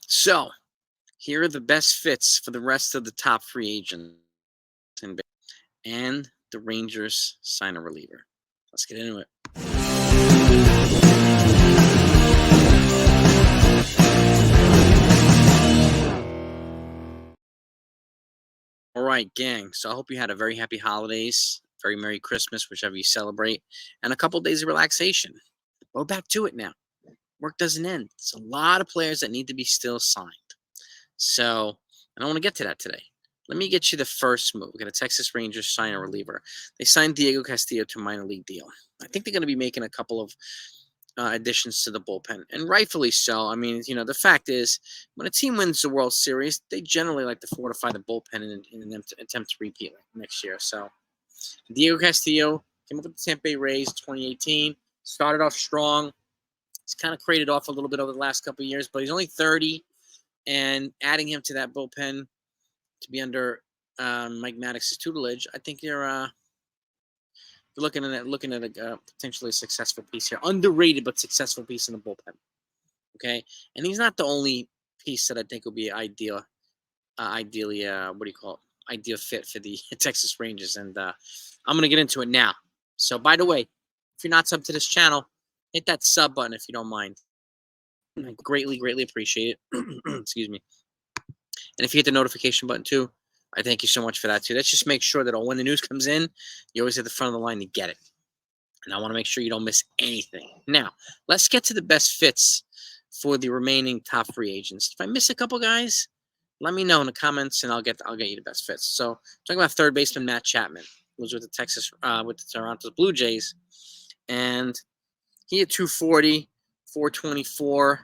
So here are the best fits for the rest of the top free agents, and the Rangers sign a reliever. Let's get into it. All right, gang. So I hope you had a very happy holidays, very Merry Christmas, whichever you celebrate, and a couple days of relaxation. We're back to it now. Work doesn't end. There's a lot of players that need to be still signed. So I don't want to get to that today. Let me get you the first move. We got a Texas Rangers sign a reliever. They signed Diego Castillo to a minor league deal. I think they're going to be making a couple of additions to the bullpen, and rightfully so. I mean, the fact is, when a team wins the World Series, they generally like to fortify the bullpen in an attempt to repeat next year. So Diego Castillo came up with the Tampa Bay Rays 2018, started off strong. He's kind of cratered off a little bit over the last couple of years, but he's only 30, and adding him to that bullpen to be under Mike Maddox's tutelage, I think you're looking at a potentially successful piece here. Underrated but successful piece in the bullpen. Okay, and he's not the only piece that I think will be ideal fit for the Texas Rangers. And I'm going to get into it now. So, by the way, if you're not subbed to this channel, hit that sub button if you don't mind. I greatly appreciate it. Excuse me. And if you hit the notification button too, I thank you so much for that too. Let's just make sure that when the news comes in, you're always at the front of the line to get it. And I want to make sure you don't miss anything. Now, let's get to the best fits for the remaining top free agents. If I miss a couple guys, let me know in the comments, and I'll get you the best fits. So, talking about third baseman Matt Chapman, who was with the Toronto Blue Jays, and he had 240, 424.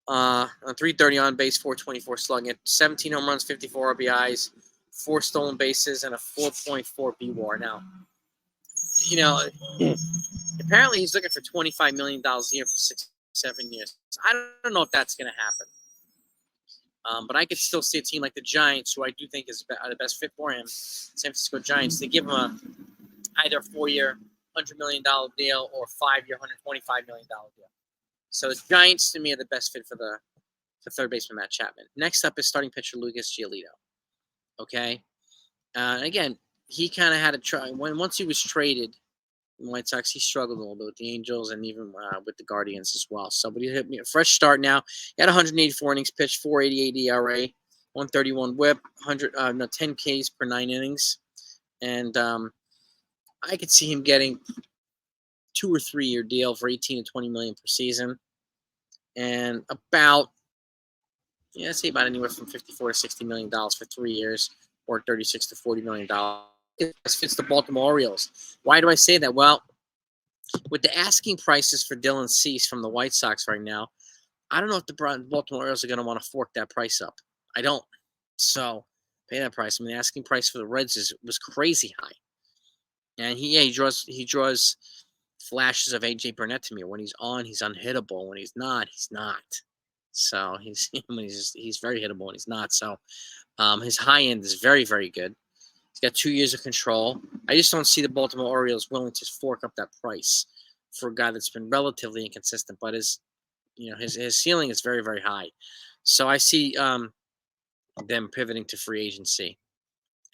330 on base, 424 slugging, 17 home runs, 54 RBIs, 4 stolen bases, and a 4.4 BWAR. Now, apparently he's looking for $25 million a year for 6-7 years. I don't know if that's going to happen. But I could still see a team like the Giants, who I do think is the best fit for him, San Francisco Giants, they give him either a 4-year, $100 million deal or 5-year, $125 million deal. So the Giants, to me, are the best fit for third baseman Matt Chapman. Next up is starting pitcher Lucas Giolito. Okay? Again, he kind of had a try. Once he was traded in White Sox, he struggled a little bit with the Angels and even with the Guardians as well. So, but he hit me a fresh start now. He had 184 innings pitched, 4.88 ERA, 131 WHIP, 10 Ks per 9 innings. And I could see him getting 2 or 3 year deal for 18 to 20 million per season, and about anywhere from 54 to 60 million dollars for 3 years, or 36 to 40 million dollars. It fits the Baltimore Orioles. Why do I say that? Well, with the asking prices for Dylan Cease from the White Sox right now, I don't know if the Baltimore Orioles are going to want to fork that price up. I don't. So pay that price. I mean, the asking price for the Reds was crazy high, and he draws flashes of AJ Burnett to me. When he's on, he's unhittable. When he's not, he's not. So he's very hittable when he's not. So his high end is very, very good. He's got 2 years of control. I just don't see the Baltimore Orioles willing to fork up that price for a guy that's been relatively inconsistent, but his ceiling is very, very high. So I see them pivoting to free agency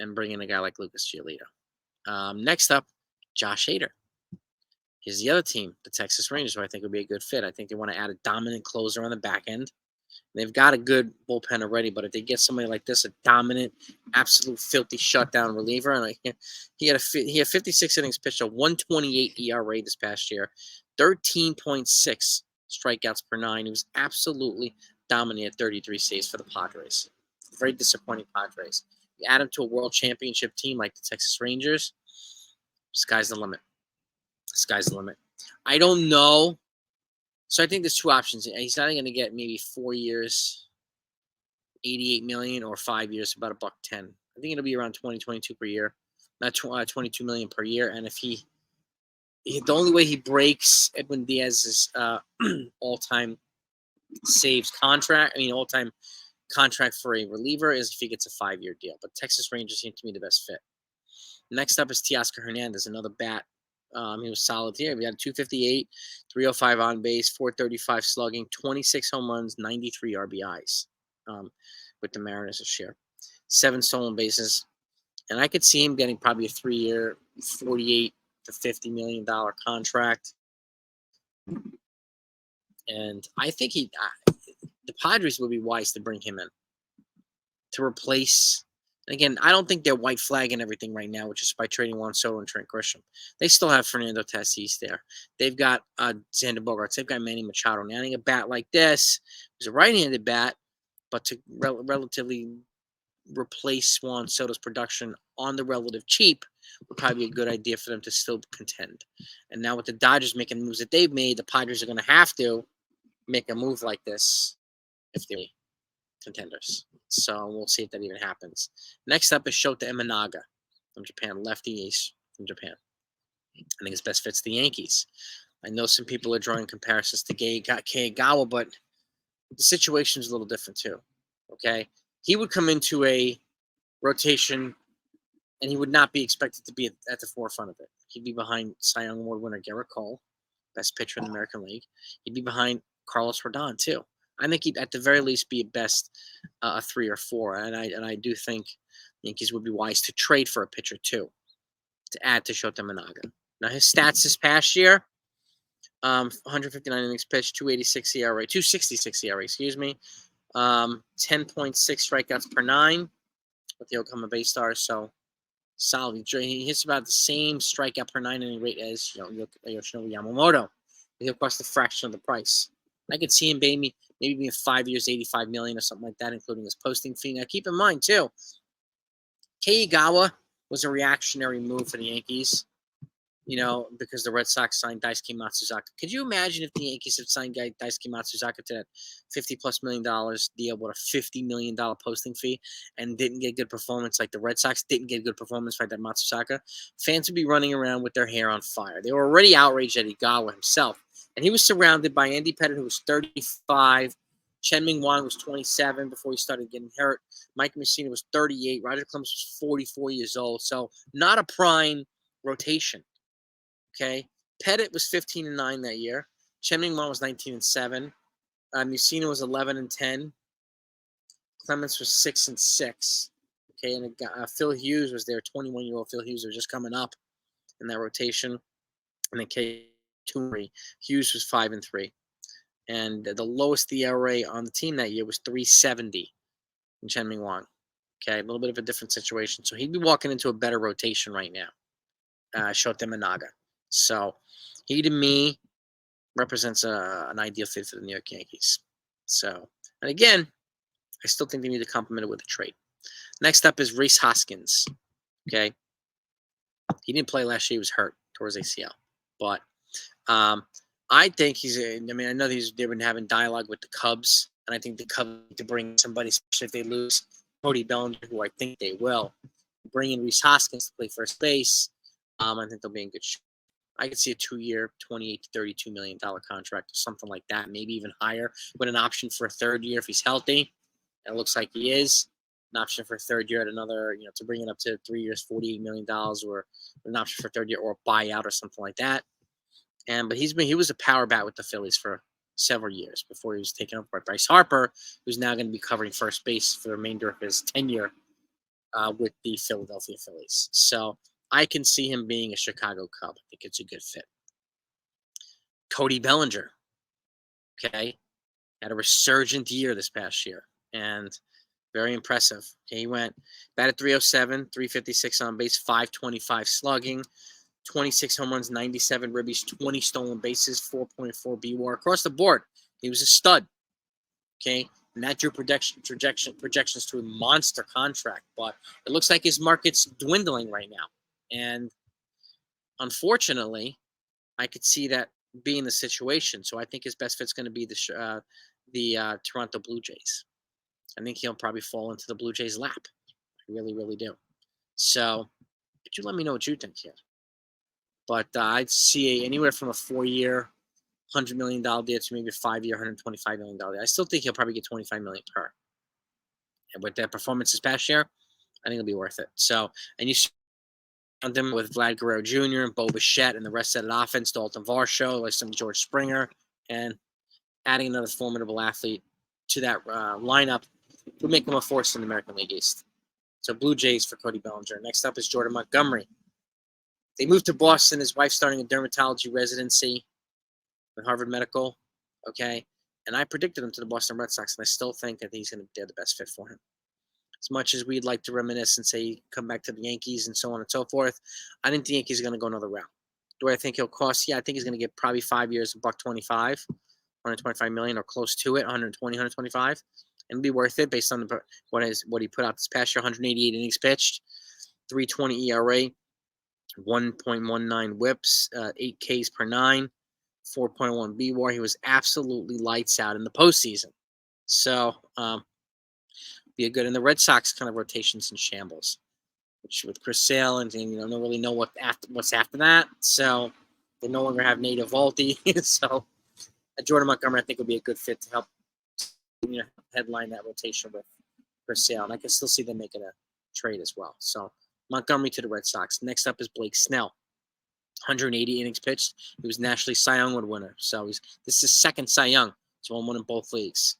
and bringing a guy like Lucas Giolito. Next up, Josh Hader. Here's the other team, the Texas Rangers, who I think would be a good fit. I think they want to add a dominant closer on the back end. They've got a good bullpen already, but if they get somebody like this, a dominant, absolute filthy shutdown reliever, and he had 56 innings pitched, a 1.28 ERA this past year, 13.6 strikeouts per 9. He was absolutely dominant at 33 saves for the Padres. Very disappointing Padres. You add him to a world championship team like the Texas Rangers, sky's the limit. Sky's the limit. I don't know. So I think there's 2 options. He's either going to get maybe 4 years, $88 million, or 5 years, about $110. I think it'll be around 22 per year, not $22 million per year. And if the only way he breaks Edwin Diaz's all-time saves contract, all-time contract for a reliever, is if he gets a 5-year deal. But Texas Rangers seem to me the best fit. Next up is Teoscar Hernandez, another bat. He was solid here. We had 258, 305 on base, 435 slugging, 26 home runs, 93 RBIs. with the Mariners this year. 7 stolen bases. And I could see him getting probably a 3-year, $48 to $50 million contract. And I think the Padres would be wise to bring him in to replace. Again, I don't think they're white flagging everything right now, which is by trading Juan Soto and Trent Grisham. They still have Fernando Tatis there. They've got Xander Bogaerts. They've got Manny Machado. Now, adding a bat like this, who's a right-handed bat, but to relatively replace Juan Soto's production on the relative cheap would probably be a good idea for them to still contend. And now with the Dodgers making moves that they've made, the Padres are going to have to make a move like this if they're contenders. So we'll see if that even happens. Next up is Shota Imanaga from Japan, lefty ace from Japan. I think his best fits the Yankees. I know some people are drawing comparisons to Keigawa, but the situation is a little different too. Okay, he would come into a rotation, and he would not be expected to be at the forefront of it. He'd be behind Cy Young Award winner Gerrit Cole, best pitcher in the American League. He'd be behind Carlos Rodon too. I think he'd at the very least be at best a 3 or 4, and I do think the Yankees would be wise to trade for a pitcher too to add to Shota Imanaga. Now his stats this past year: 159 innings pitched, 286 ERA, 266 ERA, excuse me, 10.6 strikeouts per 9 with the Oklahoma Bay Stars. So solid. He hits about the same strikeout per 9 inning rate as Yoshinobu Yamamoto. He'll cost a fraction of the price. I could see him maybe being 5 years, $85 million or something like that, including his posting fee. Now, keep in mind, too, Keigawa was a reactionary move for the Yankees, because the Red Sox signed Daisuke Matsuzaka. Could you imagine if the Yankees had signed Daisuke Matsuzaka to that $50+ million deal with a $50 million posting fee and didn't get good performance like the Red Sox didn't get good performance like that Matsuzaka? Fans would be running around with their hair on fire. They were already outraged at Keigawa himself. And he was surrounded by Andy Pettitte, who was 35. Chen-Ming Wang was 27 before he started getting hurt. Mike Mussina was 38. Roger Clemens was 44 years old. So not a prime rotation. Okay. Pettitte was 15-9 that year. Chen-Ming Wang was 19-7. Mussina was 11-10. Clemens was 6-6. Okay. And Phil Hughes was there. 21-year-old Phil Hughes was just coming up in that rotation. And then Hughes was 5-3, and the lowest ERA on the team that year was 3.70 in Chen-Ming Wang. Okay, a little bit of a different situation. So he'd be walking into a better rotation right now, Shota Imanaga. So he, to me, represents an ideal fit for the New York Yankees. So, and again, I still think they need to complement it with a trade. Next up is Rhys Hoskins. Okay, he didn't play last year; he was hurt towards ACL, but I think I know they've been having dialogue with the Cubs, and I think the Cubs need to bring somebody, especially if they lose Cody Bellinger, who I think they will. Bring in Rhys Hoskins to play first base. I think they'll be in good shape. I could see a 2-year, $28 to $32 million contract or something like that, maybe even higher, with an option for a 3rd year if he's healthy. And it looks like he is. An option for a 3rd year at another, to bring it up to 3 years, $48 million, or an option for a 3rd year or a buyout or something like that. But he was a power bat with the Phillies for several years before he was taken over by Bryce Harper, who's now going to be covering first base for the remainder of his tenure with the Philadelphia Phillies. So I can see him being a Chicago Cub. I think it's a good fit. Cody Bellinger, okay, had a resurgent year this past year, and very impressive. Okay, he went batted .307, .356 on base, .525 slugging, 26 home runs, 97 ribbies, 20 stolen bases, 4.4 BWAR across the board. He was a stud. Okay, and that drew projections to a monster contract, but it looks like his market's dwindling right now. And unfortunately, I could see that being the situation. So I think his best fit's going to be the Toronto Blue Jays. I think he'll probably fall into the Blue Jays' lap. I really, really do. So, could you let me know what you think here? But I'd see anywhere from a 4-year, $100 million deal to maybe a 5-year, $125 million deal. I still think he'll probably get $25 million per. And with that performance this past year, I think it'll be worth it. So, and you surround them with Vlad Guerrero Jr. and Bo Bichette and the rest of that offense, Dalton Varsho, like some George Springer, and adding another formidable athlete to that lineup would make him a force in the American League East. So Blue Jays for Cody Bellinger. Next up is Jordan Montgomery. They moved to Boston. His wife's starting a dermatology residency at Harvard Medical. Okay. And I predicted him to the Boston Red Sox, and I still think that they're the best fit for him. As much as we'd like to reminisce and say come back to the Yankees and so on and so forth, I think the Yankees are going to go another route. Do I think he'll cost? Yeah, I think he's going to get probably 5 years, $125, $125 million or close to it, 120, 125, and be worth it based on what he put out this past year. 188 innings pitched, 3.20 ERA, 1.19 WHIPs, 8 Ks per 9, 4.1 BWAR. He was absolutely lights out in the postseason. So be a good. And the Red Sox kind of rotations in shambles, which with Chris Sale and don't really know what's after that. So they no longer have native Volpe. So Jordan Montgomery, I think, would be a good fit to help headline that rotation with Chris Sale. And I can still see them making a trade as well. So Montgomery to the Red Sox. Next up is Blake Snell. 180 innings pitched. He was National League Cy Young Award winner. So this is his second Cy Young. So one in both leagues.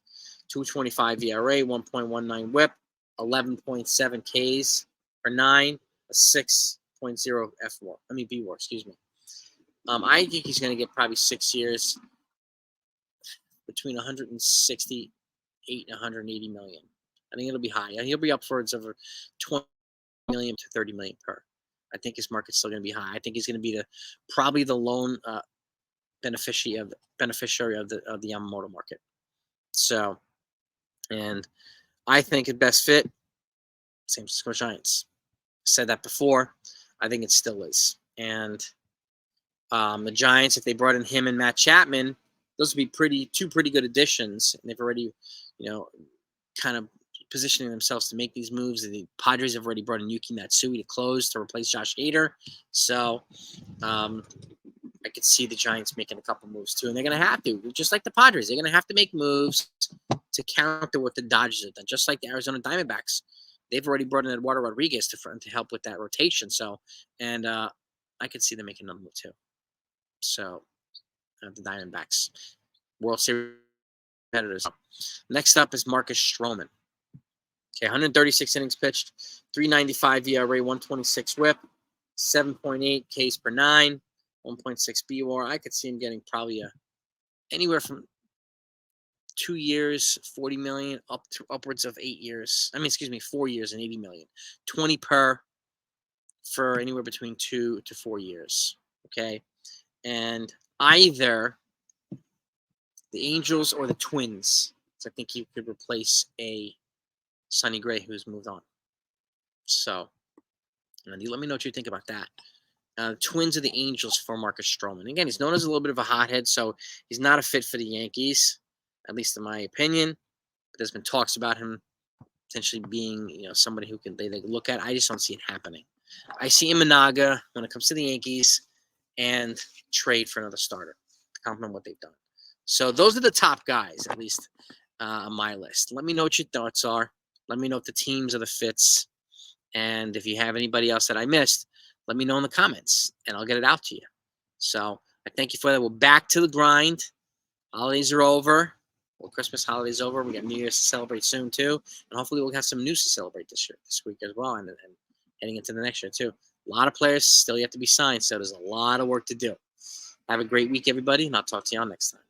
2.25 ERA, 1.19 WHIP, 11.7 Ks per 9, a 6.0 BWAR, excuse me. I think he's going to get probably 6 years, between 168 and 180 million. I think it'll be high. He'll be upwards of 20 million to 30 million per. I think his market's still going to be high. I think he's going to be probably the lone beneficiary of the Yamamoto market. So, and I think his best fit, San Francisco Giants. Said that before. I think it still is. And the Giants, if they brought in him and Matt Chapman, those would be two pretty good additions. And they've already, kind of positioning themselves to make these moves. The Padres have already brought in YUKI MATSUI to close to replace Josh Hader. So I could see the Giants making a couple moves too. And they're going to have to, just like the Padres. They're going to have to make moves to counter what the Dodgers have done, just like the Arizona Diamondbacks. They've already brought in Eduardo Rodriguez to help with that rotation. So, and I could see them making another move too. So, the Diamondbacks, World Series competitors. Next up is Marcus Stroman. Okay, 136 innings pitched, 3.95 ERA, 126 WHIP, 7.8 Ks per 9, 1.6 BWAR. I could see him getting probably anywhere from 2 years, 40 million, up to upwards of 8 years. 4 years and 80 million. 20 per for anywhere between 2 to 4 years. Okay. And either the Angels or the Twins. So I think he could replace a Sonny Gray who's moved on. So let me know what you think about that. Twins or the Angels for Marcus Stroman. Again, he's known as a little bit of a hothead, so he's not a fit for the Yankees, at least in my opinion. But there's been talks about him potentially being, somebody who they look at. I just don't see it happening. I see Imanaga when it comes to the Yankees and trade for another starter to complement what they've done. So those are the top guys, at least on my list. Let me know what your thoughts are. Let me know if the teams are the fits. And if you have anybody else that I missed, let me know in the comments, and I'll get it out to you. So I thank you for that. We're back to the grind. Holidays are over. Well, Christmas holidays over. We got New Year's to celebrate soon, too. And hopefully we'll have some news to celebrate this week as well, and heading into the next year, too. A lot of players still yet to be signed, so there's a lot of work to do. Have a great week, everybody, and I'll talk to you all next time.